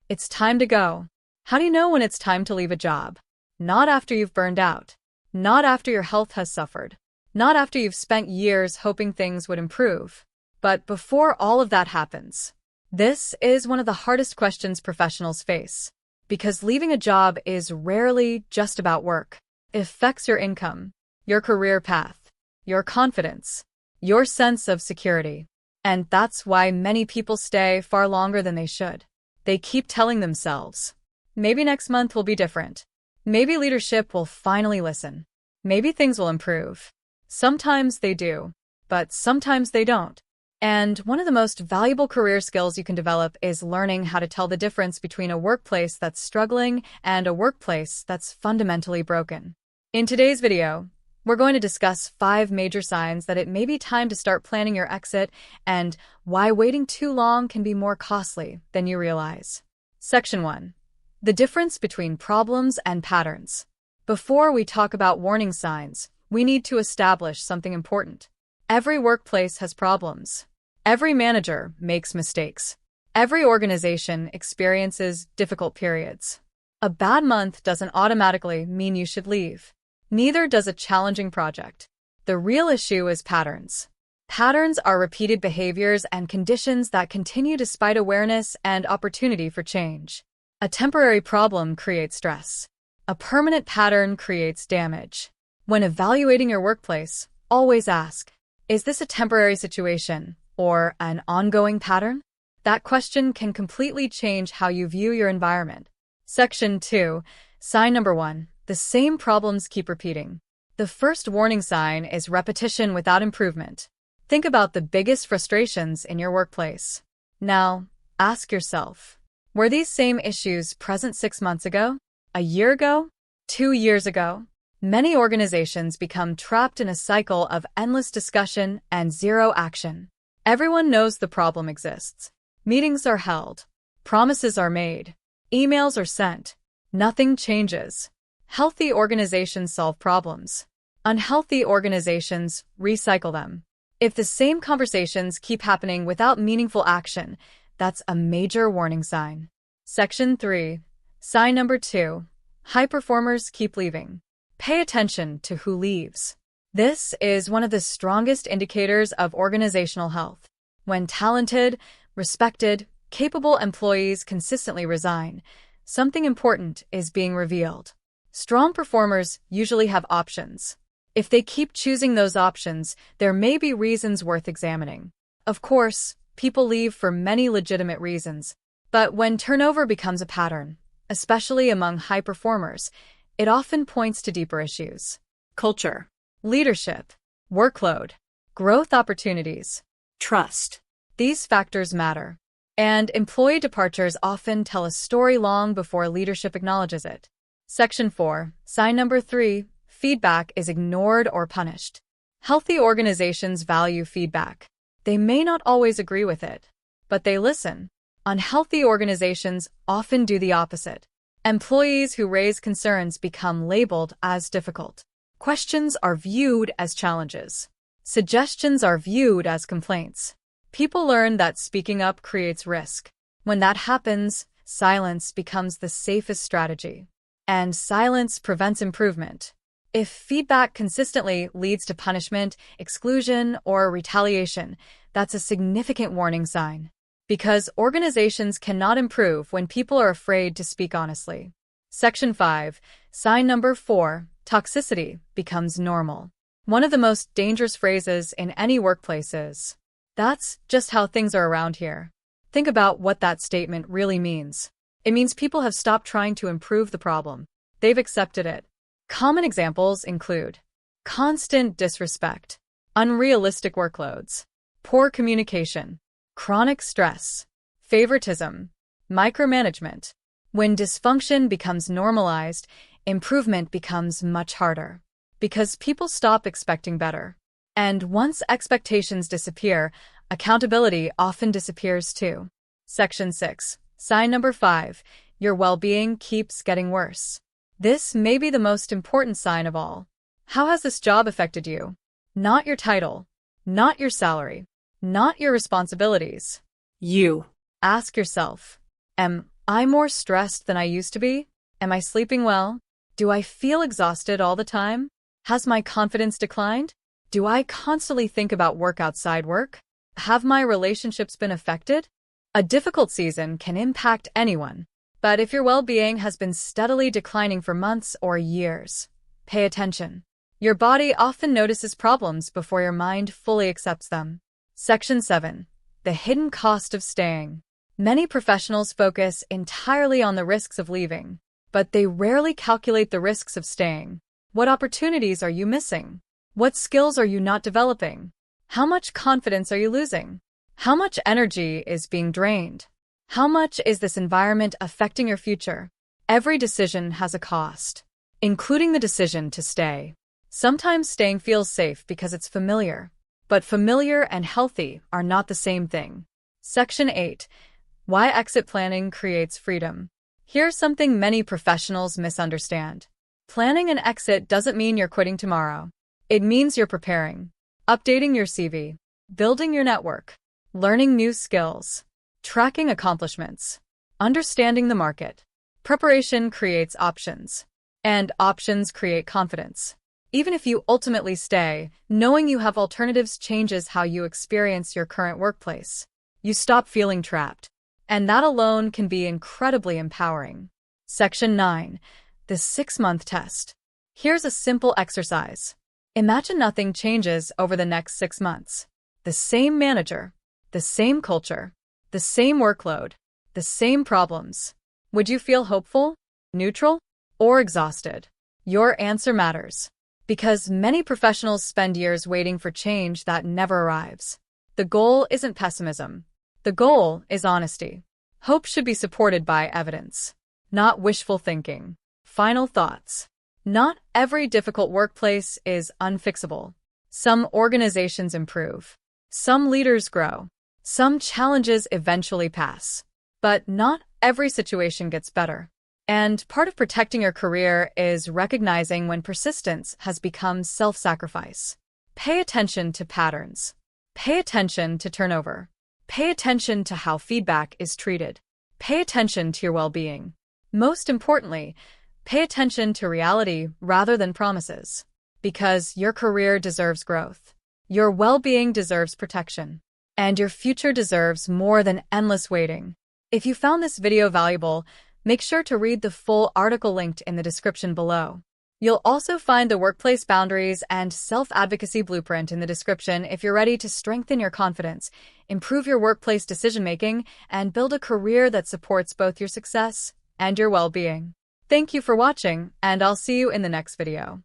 It's time to go. How do you know when it's time to leave a job? Not after you've burned out. Not after your health has suffered. Not after you've spent years hoping things would improve. But before all of that happens. This is one of the hardest questions professionals face. Because leaving a job is rarely just about work. It affects your income, your career path, your confidence, your sense of security. And that's why many people stay far longer than they should. They keep telling themselves, maybe next month will be different. Maybe leadership will finally listen. Maybe things will improve. Sometimes they do, but sometimes they don't. And one of the most valuable career skills you can develop is learning how to tell the difference between a workplace that's struggling and a workplace that's fundamentally broken. In today's video, we're going to discuss 5 major signs that it may be time to start planning your exit and why waiting too long can be more costly than you realize. Section 1. The difference between problems and patterns. Before we talk about warning signs, we need to establish something important. Every workplace has problems. Every manager makes mistakes. Every organization experiences difficult periods. A bad month doesn't automatically mean you should leave. Neither does a challenging project. The real issue is patterns. Patterns are repeated behaviors and conditions that continue despite awareness and opportunity for change. A temporary problem creates stress. A permanent pattern creates damage. When evaluating your workplace, always ask, is this a temporary situation or an ongoing pattern? That question can completely change how you view your environment. Section 2. Sign number 1. The same problems keep repeating. The first warning sign is repetition without improvement. Think about the biggest frustrations in your workplace. Now, ask yourself, were these same issues present 6 months ago? A year ago? 2 years ago? Many organizations become trapped in a cycle of endless discussion and zero action. Everyone knows the problem exists. Meetings are held. Promises are made. Emails are sent. Nothing changes. Healthy organizations solve problems. Unhealthy organizations recycle them. If the same conversations keep happening without meaningful action, that's a major warning sign. Section 3. Sign number 2. High performers keep leaving. Pay attention to who leaves. This is one of the strongest indicators of organizational health. When talented, respected, capable employees consistently resign, something important is being revealed. Strong performers usually have options. If they keep choosing those options, there may be reasons worth examining. Of course, people leave for many legitimate reasons, but when turnover becomes a pattern, especially among high performers, it often points to deeper issues. Culture, leadership, workload, growth opportunities, trust. These factors matter, and employee departures often tell a story long before leadership acknowledges it. Section 4. Sign number 3. Feedback is ignored or punished. Healthy organizations value feedback. They may not always agree with it, but they listen. Unhealthy organizations often do the opposite. Employees who raise concerns become labeled as difficult. Questions are viewed as challenges. Suggestions are viewed as complaints. People learn that speaking up creates risk. When that happens, silence becomes the safest strategy. And silence prevents improvement. If feedback consistently leads to punishment, exclusion, or retaliation, that's a significant warning sign. Because organizations cannot improve when people are afraid to speak honestly. Section 5. Sign number 4. Toxicity becomes normal. One of the most dangerous phrases in any workplace is, "That's just how things are around here." Think about what that statement really means. It means people have stopped trying to improve the problem. They've accepted it. Common examples include constant disrespect, unrealistic workloads, poor communication, chronic stress, favoritism, micromanagement. When dysfunction becomes normalized, improvement becomes much harder because people stop expecting better. And once expectations disappear, accountability often disappears too. Section 6. Sign number 5. Your well-being keeps getting worse. This may be the most important sign of all. How has this job affected you? Not your title, not your salary, not your responsibilities. You. Ask yourself, am I'm more stressed than I used to be? Am I sleeping well? Do I feel exhausted all the time? Has my confidence declined? Do I constantly think about work outside work? Have my relationships been affected? A difficult season can impact anyone, but if your well-being has been steadily declining for months or years, pay attention. Your body often notices problems before your mind fully accepts them. Section 7. The hidden cost of staying. Many professionals focus entirely on the risks of leaving, but they rarely calculate the risks of staying. What opportunities are you missing? What skills are you not developing? How much confidence are you losing? How much energy is being drained? How much is this environment affecting your future? Every decision has a cost, including the decision to stay. Sometimes staying feels safe because it's familiar, but familiar and healthy are not the same thing. Section 8. Why exit planning creates freedom. Here's something many professionals misunderstand. Planning an exit doesn't mean you're quitting tomorrow. It means you're preparing, updating your CV, building your network, learning new skills, tracking accomplishments, understanding the market. Preparation creates options, and options create confidence. Even if you ultimately stay, knowing you have alternatives changes how you experience your current workplace. You stop feeling trapped, and that alone can be incredibly empowering. Section 9. The 6-month test. Here's a simple exercise. Imagine nothing changes over the next 6 months. The same manager, the same culture, the same workload, the same problems. Would you feel hopeful, neutral, or exhausted? Your answer matters, because many professionals spend years waiting for change that never arrives. The goal isn't pessimism. The goal is honesty. Hope should be supported by evidence, not wishful thinking. Final thoughts. Not every difficult workplace is unfixable. Some organizations improve. Some leaders grow. Some challenges eventually pass. But not every situation gets better. And part of protecting your career is recognizing when persistence has become self-sacrifice. Pay attention to patterns. Pay attention to turnover. Pay attention to how feedback is treated. Pay attention to your well-being. Most importantly, pay attention to reality rather than promises. Because your career deserves growth. Your well-being deserves protection. And your future deserves more than endless waiting. If you found this video valuable, make sure to read the full article linked in the description below. You'll also find the workplace boundaries and self-advocacy blueprint in the description if you're ready to strengthen your confidence, improve your workplace decision-making, and build a career that supports both your success and your well-being. Thank you for watching, and I'll see you in the next video.